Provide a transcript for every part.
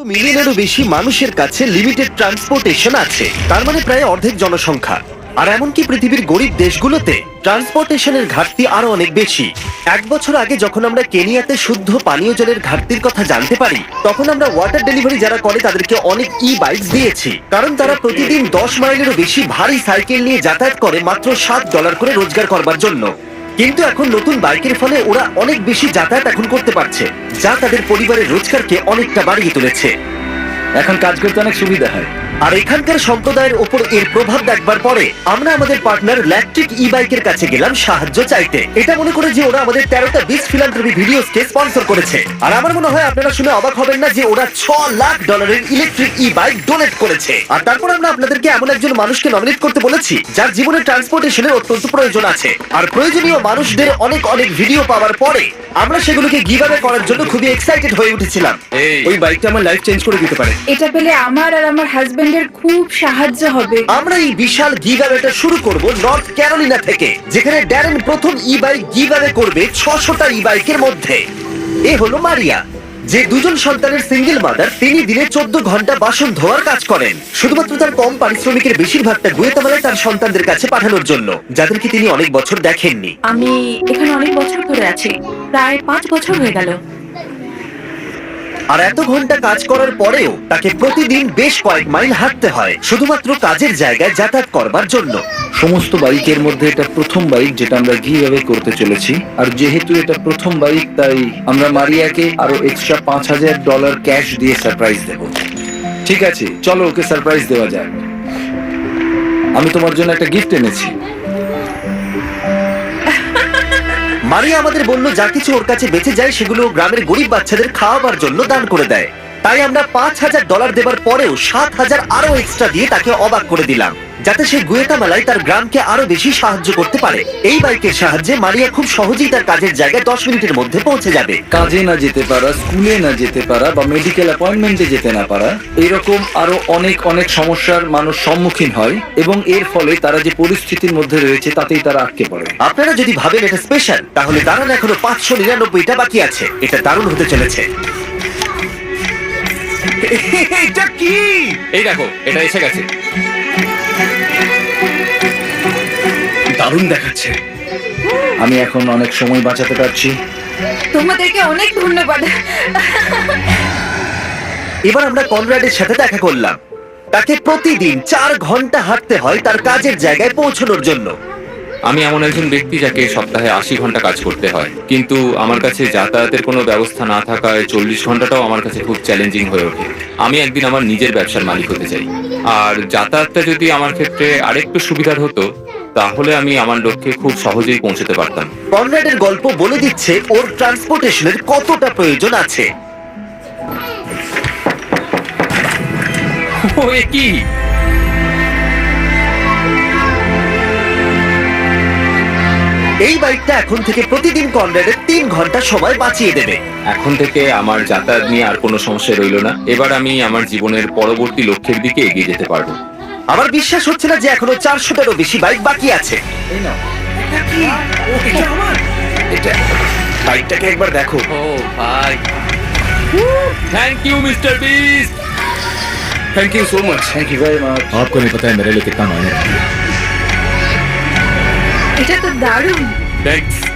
মিলিয়নেরও বেশি মানুষের কাছে লিমিটেড ট্রান্সপোর্টেশন আছে, তার মানে প্রায় অর্ধেক জনসংখ্যা। আর এমনকি পৃথিবীর গরিব দেশগুলোতে ট্রান্সপোর্টেশনের ঘাটতি আরো অনেক বেশি। এক বছর আগে যখন আমরা কেনিয়াতে শুদ্ধ পানীয় জলের ঘাটতির কথা জানতে পারি, তখন আমরা ওয়াটার ডেলিভারি যারা করে তাদেরকে অনেক বাইকস দিয়েছি, কারণ তারা প্রতিদিন 10 মাইলেরও বেশি ভারী সাইকেল নিয়ে যাতায়াত করে মাত্র $7 করে রোজগার করবার জন্য। কিন্তু এখন নতুন বাইকের ফলে ওরা অনেক বেশি যাতায়াত এখন করতে পারছে, যা তাদের পরিবারের রোজগারকে অনেকটা বাড়িয়ে তুলেছে। এখন কাজ করতে অনেক সুবিধা হয়। আর এখানকার সম্প্রদায়ের উপর এর প্রভাব দেখবার পরে আমরা আমাদের পার্টনার ইলেকট্রিক বাইকের কাছে গেলাম সাহায্য চাইতে। এটা মনে করে যে ওরা আমাদের 13টা বিচ ফিলান্থ্রপি ভিডিওসকে স্পন্সর করেছে। আর আমার মনে হয় আপনারা শুনে অবাক হবেন না যে ওরা $6 লাখ ইলেকট্রিক বাইক ডোনেট করেছে। আর তারপর আমরা আপনাদেরকে এমন একজন মানুষকে নমিনেট করতে বলেছি যার জীবনে ট্রান্সপোর্টেশনের অত্যন্ত প্রয়োজন আছে। আর প্রয়োজনীয় মানুষদের অনেক অনেক ভিডিও পাওয়ার পরে আমরা সেগুলোকে গিভঅ্যাওয়ে করার জন্য খুবই এক্সাইটেড হয়ে উঠেছিলাম। ওই বাইকটা আমার লাইফ চেঞ্জ করে দিতে পারে। এটা পেলে আমার আর আমার হাজবেন্ডের খুব সাহায্য হবে। আমরা এই বিশাল গিভঅ্যাওয়েটা শুরু করব নর্থ ক্যারোলিনা থেকে, যেখানে ড্যারেন প্রথম বাইক গিভঅ্যাওয়ে করবে 600টা বাইকের মধ্যে। এ হলো মারিয়া, যে দুজন সন্তানের সিঙ্গেল মাদার। তিনি দিনে 14 ঘন্টা বাসন ধোয়ার কাজ করেন, শুধুমাত্র তার কম পারিশ্রমিকের বেশিরভাগটা গুয়েতামালায় তার সন্তানদের কাছে পাঠানোর জন্য, যাদেরকে তিনি অনেক বছর দেখেননি। আমি এখানে অনেক বছর ধরে আছি, প্রায় 5 বছর হয়ে গেল। আর এত ঘন্টা কাজ করার পরেও তাকে প্রতিদিন বেশ কয়েক মাইল হাঁটতে হয় শুধুমাত্র কাজের জায়গায় যাতায়াত করবার জন্য। সমস্ত বাইকের মধ্যে এটা প্রথম বাইক যেটা আমরা গিভঅ্যাওয়ে করতে চলেছি। আর যেহেতু এটা প্রথম বাইক, তাই আমরা মারিয়াকে আরো এক্সট্রা $5000 ক্যাশ দিয়ে সারপ্রাইজ দেব। ঠিক আছে, চলো ওকে সারপ্রাইজ দেওয়া যাক। আমি তোমার জন্য একটা গিফট এনেছি। মারিয়া আমাদের বলল যা কিছু ওর কাছে বেঁচে যায় সেগুলো গ্রামের গরিব বাচ্চাদের খাওয়াবার জন্য দান করে দেয়। তাই আমরা $5000 দেবার পরেও 7000 আরো এক্সট্রা দিয়ে তাকে অবাক করে দিলাম, যাতে সে গুয়েতামালায় তার গ্রামকে আরো বেশি সাহায্য করতে পারে। এই বাইকের সাহায্যে মারিয়া খুব সহজেই তার কাজের জায়গায় 10 মিনিটের মধ্যে পৌঁছে যাবে। কাজে না যেতে পারা, স্কুলে না যেতে পারা বা মেডিকেল অ্যাপয়েন্টমেন্টে যেতে না পারা, এরকম আরো অনেক অনেক সমস্যার মানুষ সম্মুখীন হয়, এবং এর ফলে তারা যে পরিস্থিতির মধ্যে রয়েছে তাতেই তারা আটকে পড়ে। আপনারা যদি ভাবেন এটা স্পেশাল, তাহলে দাঁড়ান, এখনো 599টা বাকি আছে। এটা দারুণ হতে চলেছে। এটা কি? এই দেখো, এটা এসে গেছে। দারুণ দেখাচ্ছে। আমি এখন অনেক সময় বাঁচাতে পারছি। তোমাদেরকে অনেক ধন্যবাদ। এবার আমরা কনরাডের সাথে দেখা করলাম। তাকে প্রতিদিন 4 ঘন্টা হাঁটতে হয় তার কাজের জায়গায় পৌঁছানোর জন্য। আমি এমন একজন ব্যক্তি যাকে সপ্তাহে 80 ঘন্টা কাজ করতে হয়, কিন্তু আমার কাছে যাতায়াতের কোনো ব্যবস্থা না থাকায় 40 ঘন্টাটাও আমার কাছে খুব চ্যালেঞ্জিং হয়ে ওঠে। আমি একদিন আমার নিজের ব্যবসার মালিক হতে চাই, আর যাতায়াতটা যদি আমার ক্ষেত্রে আরেকটু সুবিধার হতো, তাহলে আমি আমার লক্ষ্যে খুব সহজেই পৌঁছতে পারতাম। কনরাডের গল্প বলে দিচ্ছে ওর ট্রান্সপোর্টেশনের কতটা প্রয়োজন আছে। ও, এ কি? এই বাইকটা এখন থেকে প্রতিদিন কনরাডের 3 ঘন্টা সময় বাঁচিয়ে দেবে। এখন থেকে আমার যাতায়াত নিয়ে আর কোনো সমস্যা রইল না। এবার আমি আমার জীবনের পরবর্তী লক্ষ্যের দিকে এগিয়ে যেতে পারবো। আমার বিশ্বাস হচ্ছে না যে এখনো 400টারও বেশি বাইক বাকি আছে। এই নাও। এটা আমার। এটা বাইকটাকে একবার দেখো। ও ভাই, thank you mister Beast. Thank you so much. Thank you very much. आपको नहीं पता है मेरे लिए कितना मायने रखता है। এটা তো দারুণ।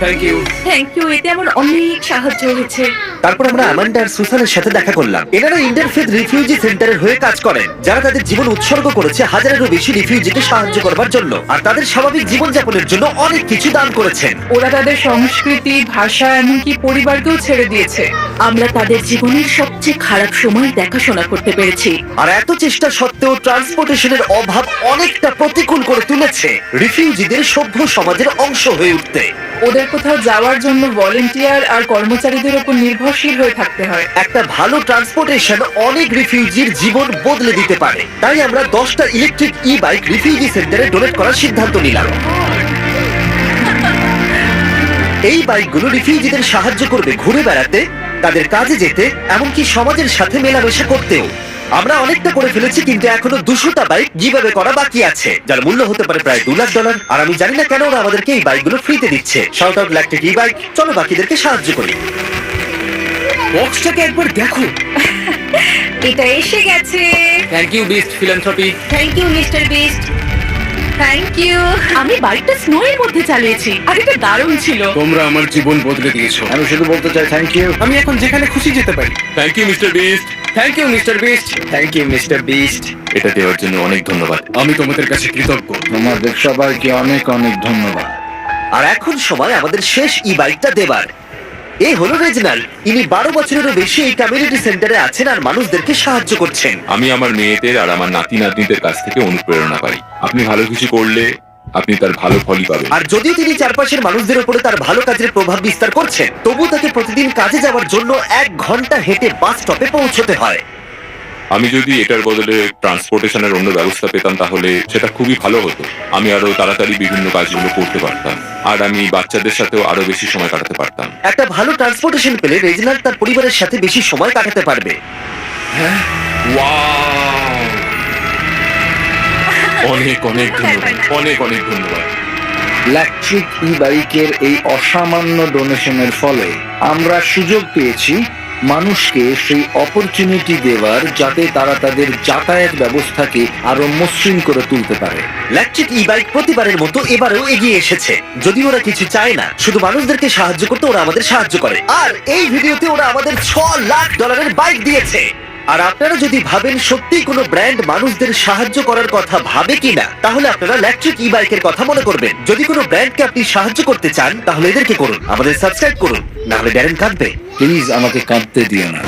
Thank you. থ্যাংক ইউ, এতে আমার অনেক সাহায্য হয়েছে। তারপর আমরা অ্যামান্ডা আর সুসানের সাথে দেখা করলাম। এনারা ইন্টারফেথ রিফিউজি সেন্টারের হয়ে কাজ করেন, যারা তাদের জীবন উৎসর্গ করেছে হাজারেরও বেশি রিফিউজিকে সাহায্য করবার জন্য, আর তাদের স্বাভাবিক জীবনযাপনের জন্য অনেক কিছু দান করেছেন। ওরা তাদের সংস্কৃতি, ভাষা, এমনকি পরিবারকেও ছেড়ে দিয়েছে। আমরা তাদের জীবনের সবচেয়ে খারাপ সময় দেখাশোনা করতে পেরেছি। আর এত চেষ্টা সত্ত্বেও ট্রান্সপোর্টেশনের অভাব অনেকটা প্রতিকূল করে তুলেছে রিফিউজিদের সভ্য সমাজের অংশ হয়ে উঠতে। ওদের কোথাও যাওয়ার জন্য ভলেন্টিয়ার আর কর্মচারীদের উপর নির্ভরশীল হয়ে থাকতে হয়। একটা ভালো ট্রান্সপোর্টেশন অনেক রিফিউজির জীবন বদলে দিতে পারে। তাই আমরা 10টা ইলেকট্রিক বাইক রিফিউজি সেন্টারে ডোনেট করার সিদ্ধান্ত নিলাম। এই বাইকগুলো রিফিউজিদের সাহায্য করবে ঘুরে বেড়াতে, তাদের কাজে যেতে, এমনকি সমাজের সাথে মেলামেশা করতেও। আমরা অনেকটা করে ফেলেছি, কিন্তু এখনো 200টা বাইক গিভঅ্যাওয়ে করা বাকি আছে, যার মূল্য হতে পারে প্রায় $2 লাখ। আর আমি জানি না কেন ওরা আমাদেরকে এই বাইকগুলো ফ্রিতে দিচ্ছে। Shout out electric bike. চলো বাকিদেরকে সাহায্য করি। বক্সটাকে একবার দেখো। এটা এসে গেছে। Thank you Beast philanthropy. Thank you mister Beast. Thank you. আমি বাইকটা স্নো এর মধ্যে চালিয়েছি আর এটা দারুণ ছিল। তোমরা আমার জীবন বদলে দিয়েছো। আমি শুধু বলতে চাই থ্যাংক ইউ। আমি এখন যেখানে খুশি যেতে পারি। Thank you mister Beast. Thank you mister Beast. Thank you mister Beast. এটা দেওয়ার জন্য অনেক ধন্যবাদ। আমি তোমাদের কাছে কৃতজ্ঞ। তোমাদের সবাইকে অনেক অনেক ধন্যবাদ। আর এখন সময় আমাদের শেষ ই বাইকটা দেবার। এই হলো রেজনাল্ড। ইনি 12 বছরেরও বেশি এই কমিউনিটি সেন্টারে আছেন আর মানুষদেরকে সাহায্য করছেন। আমি আমার মেয়েদের আর আমার নাতি নাতনিদের কাছ থেকে অনুপ্রেরণা পাই। আপনি ভালো কিছু করলে আপনি তার ভালো ফলই পাবেন। আর যদিও তিনি চারপাশের মানুষদের উপরে তার ভালো কাজের প্রভাব বিস্তার করছেন, তবু তাকে প্রতিদিন কাজে যাওয়ার জন্য 1 ঘন্টা হেঁটে বাস স্টপে পৌঁছতে হয়। আমি যদি এটার বদলে ট্রান্সপোর্টেশনের অন্য ব্যবস্থা পেতাম তাহলে সেটা খুবই ভালো হতো। আমি আরো তাড়াতাড়ি বিভিন্ন কাজগুলো করতে পারতাম আর আমি বাচ্চাদের সাথেও আরো বেশি সময় কাটাতে পারতাম। একটা ভালো ট্রান্সপোর্টেশন পেলে রেজনাল্ড তার পরিবারের সাথে বেশি সময় কাটাতে পারবে। ওয়াও! অনেক অনেক ধন্যবাদ, অনেক অনেক ধন্যবাদ। ইলেকট্রিক ই বাইকের এই অসামান্য ডোনেশনের ফলে আমরা সুযোগ পেয়েছি মানুষকে সেই অপরচুনিটি দেওয়ার, যাতে তারা তাদের যাতায়াত ব্যবস্থাকে আরো মসৃণ করে তুলতে পারে। ইলেকট্রিক ই বাইক প্রতিবারের মতো এবারেও এগিয়ে এসেছে। যদি ওরা কিছু চায় না, শুধু মানুষদেরকে সাহায্য করতে ওরা আমাদের সাহায্য করে। আর এই ভিডিওতে ওরা আমাদের $6 লাখ বাইক দিয়েছে। আর আপনারা যদি ভাবেন সত্যিই কোনো ব্র্যান্ড মানুষদের সাহায্য করার কথা ভাবে কিনা, তাহলে আপনারা ইলেকট্রিক ই বাইকের কথা মনে করবেন। যদি কোনো ব্র্যান্ডকে আপনি সাহায্য করতে চান, তাহলে এদেরকে করুন, আমাদের সাবস্ক্রাইব করুন, না হলে ড্যারেন কাঁদবে। প্লিজ আমাকে কাঁদতে দিও না।